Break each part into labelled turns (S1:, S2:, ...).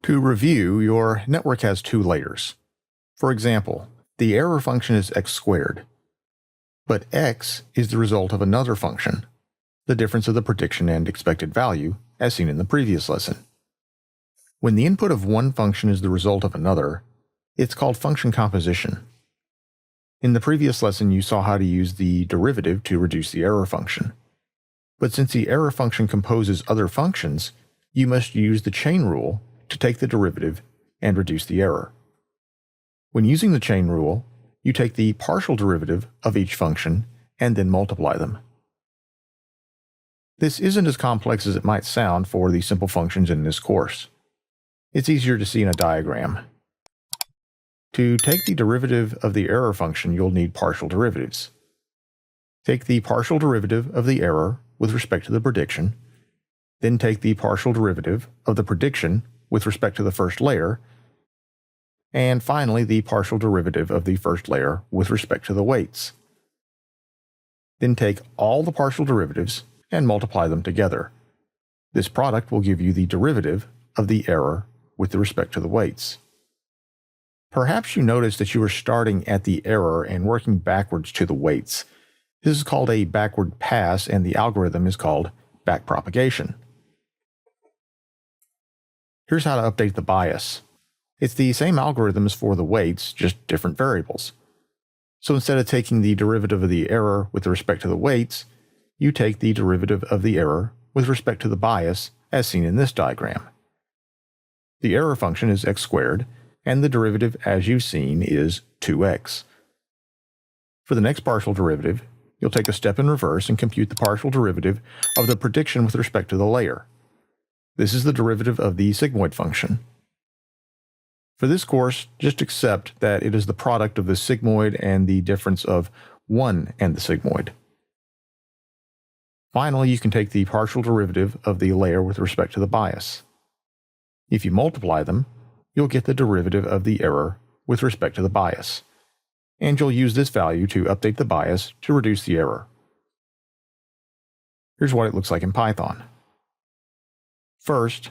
S1: To review, your network has two layers. For example, the error function is x squared, but x is the result of another function, the difference of the prediction and expected value, as seen in the previous lesson. When the input of one function is the result of another, it's called function composition. In the previous lesson, you saw how to use the derivative to reduce the error function. But since the error function composes other functions, you must use the chain rule to take the derivative and reduce the error. When using the chain rule, you take the partial derivative of each function and then multiply them. This isn't as complex as it might sound for the simple functions in this course. It's easier to see in a diagram. To take the derivative of the error function, you'll need partial derivatives. Take the partial derivative of the error with respect to the prediction, then take the partial derivative of the prediction with respect to the first layer, and finally the partial derivative of the first layer with respect to the weights. Then take all the partial derivatives and multiply them together. This product will give you the derivative of the error with respect to the weights. Perhaps you noticed that you are starting at the error and working backwards to the weights. This is called a backward pass, and the algorithm is called backpropagation. Here's how to update the bias. It's the same algorithm as for the weights, just different variables. So instead of taking the derivative of the error with respect to the weights, you take the derivative of the error with respect to the bias, as seen in this diagram. The error function is x squared, and the derivative, as you've seen, is 2x. For the next partial derivative, you'll take a step in reverse and compute the partial derivative of the prediction with respect to the layer. This is the derivative of the sigmoid function. For this course, just accept that it is the product of the sigmoid and the difference of 1 and the sigmoid. Finally, you can take the partial derivative of the layer with respect to the bias. If you multiply them, you'll get the derivative of the error with respect to the bias, and you'll use this value to update the bias to reduce the error. Here's what it looks like in Python. First,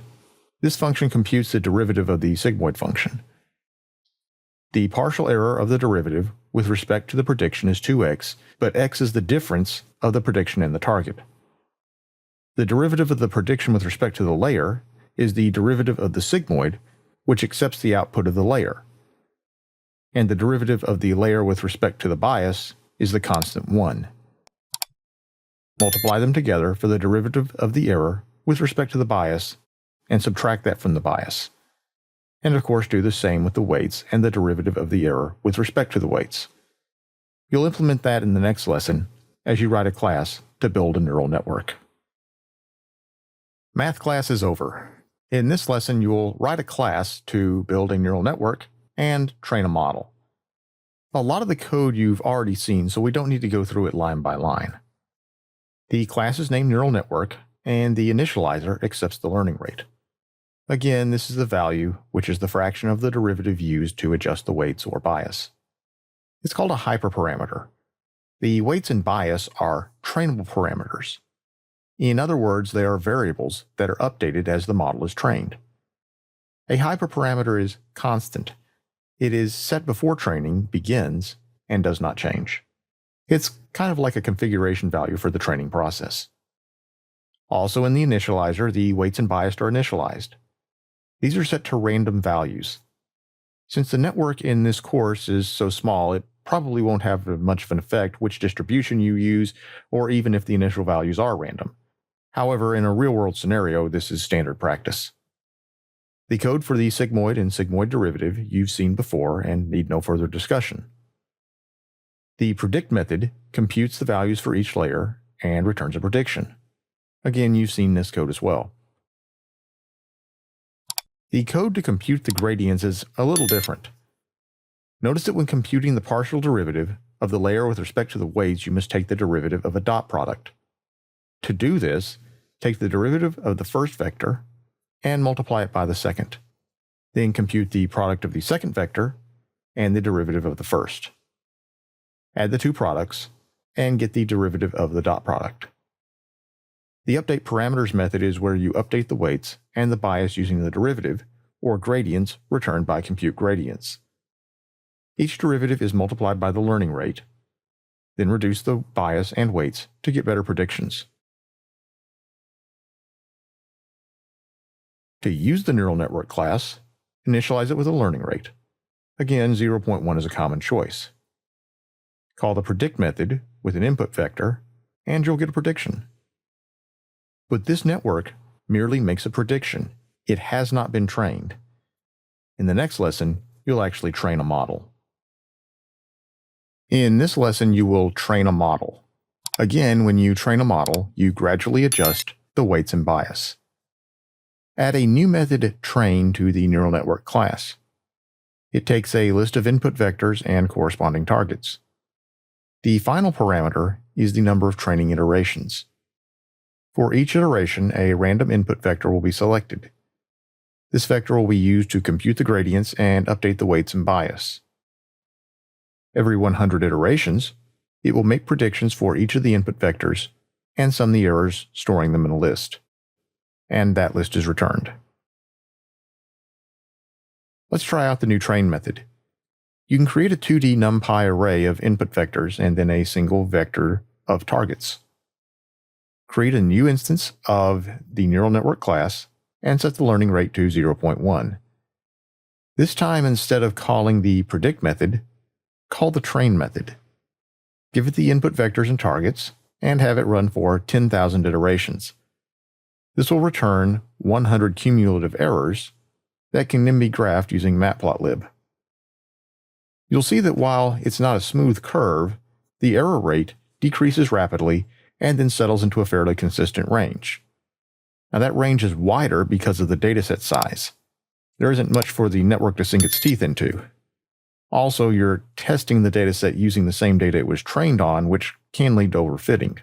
S1: this function computes the derivative of the sigmoid function. The partial error of the derivative with respect to the prediction is 2x, but x is the difference of the prediction and the target. The derivative of the prediction with respect to the layer is the derivative of the sigmoid, which accepts the output of the layer. And the derivative of the layer with respect to the bias is the constant 1. Multiply them together for the derivative of the error with respect to the bias, and subtract that from the bias. And of course do the same with the weights and the derivative of the error with respect to the weights. You'll implement that in the next lesson as you write a class to build a neural network. Math class is over. In this lesson, you'll write a class to build a neural network and train a model. A lot of the code you've already seen, so we don't need to go through it line by line. The class is named neural network, and the initializer accepts the learning rate. Again, this is the value, which is the fraction of the derivative used to adjust the weights or bias. It's called a hyperparameter. The weights and bias are trainable parameters. In other words, they are variables that are updated as the model is trained. A hyperparameter is constant. It is set before training begins and does not change. It's kind of like a configuration value for the training process. Also in the initializer, the weights and bias are initialized. These are set to random values. Since the network in this course is so small, it probably won't have much of an effect which distribution you use, or even if the initial values are random. However, in a real-world scenario, this is standard practice. The code for the sigmoid and sigmoid derivative you've seen before and need no further discussion. The predict method computes the values for each layer and returns a prediction. Again, you've seen this code as well. The code to compute the gradients is a little different. Notice that when computing the partial derivative of the layer with respect to the weights, you must take the derivative of a dot product. To do this, take the derivative of the first vector and multiply it by the second. Then compute the product of the second vector and the derivative of the first. Add the two products and get the derivative of the dot product. The update parameters method is where you update the weights and the bias using the derivative or gradients returned by compute gradients. Each derivative is multiplied by the learning rate, then reduce the bias and weights to get better predictions. To use the neural network class, initialize it with a learning rate. Again, 0.1 is a common choice. Call the predict method with an input vector, and you'll get a prediction. But this network merely makes a prediction. It has not been trained. In the next lesson, you'll actually train a model. In this lesson, you will train a model. Again, when you train a model, you gradually adjust the weights and bias. Add a new method train to the neural network class. It takes a list of input vectors and corresponding targets. The final parameter is the number of training iterations. For each iteration, a random input vector will be selected. This vector will be used to compute the gradients and update the weights and bias. Every 100 iterations, it will make predictions for each of the input vectors and sum the errors, storing them in a list. And that list is returned. Let's try out the new train method. You can create a 2D NumPy array of input vectors and then a single vector of targets. Create a new instance of the neural network class and set the learning rate to 0.1. This time, instead of calling the predict method, call the train method. Give it the input vectors and targets, and have it run for 10,000 iterations. This will return 100 cumulative errors that can then be graphed using matplotlib. You'll see that while it's not a smooth curve, the error rate decreases rapidly and then settles into a fairly consistent range. Now that range is wider because of the dataset size. There isn't much for the network to sink its teeth into. Also, you're testing the dataset using the same data it was trained on, which can lead to overfitting.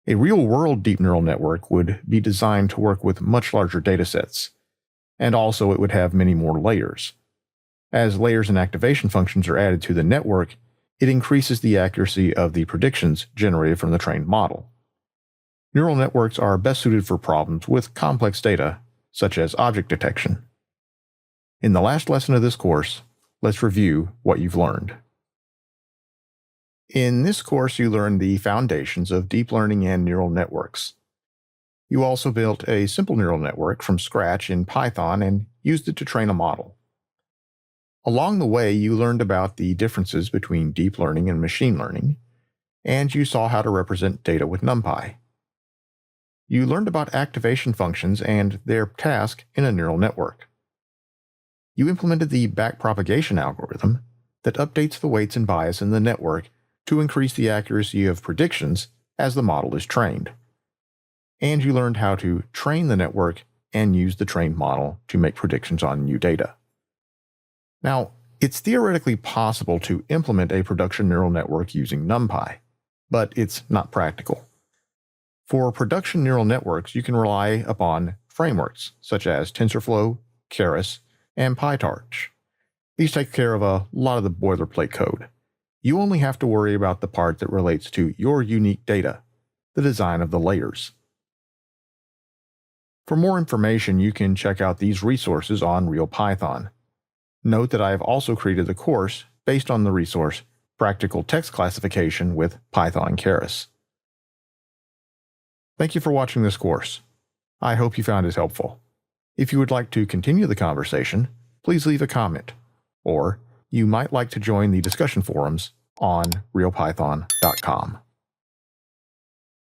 S1: A real-world deep neural network would be designed to work with much larger datasets, and also it would have many more layers. As layers and activation functions are added to the network, it increases the accuracy of the predictions generated from the trained model. Neural networks are best suited for problems with complex data, such as object detection. In the last lesson of this course, let's review what you've learned. In this course, you learned the foundations of deep learning and neural networks. You also built a simple neural network from scratch in Python and used it to train a model. Along the way, you learned about the differences between deep learning and machine learning, and you saw how to represent data with NumPy. You learned about activation functions and their task in a neural network. You implemented the backpropagation algorithm that updates the weights and bias in the network to increase the accuracy of predictions as the model is trained. And you learned how to train the network and use the trained model to make predictions on new data. Now, it's theoretically possible to implement a production neural network using NumPy, but it's not practical. For production neural networks, you can rely upon frameworks such as TensorFlow, Keras, and PyTorch. These take care of a lot of the boilerplate code. You only have to worry about the part that relates to your unique data, the design of the layers. For more information, you can check out these resources on RealPython. Note that I have also created a course based on the resource Practical Text Classification with Python Keras. Thank you for watching this course. I hope you found it helpful. If you would like to continue the conversation, please leave a comment, or you might like to join the discussion forums on realpython.com.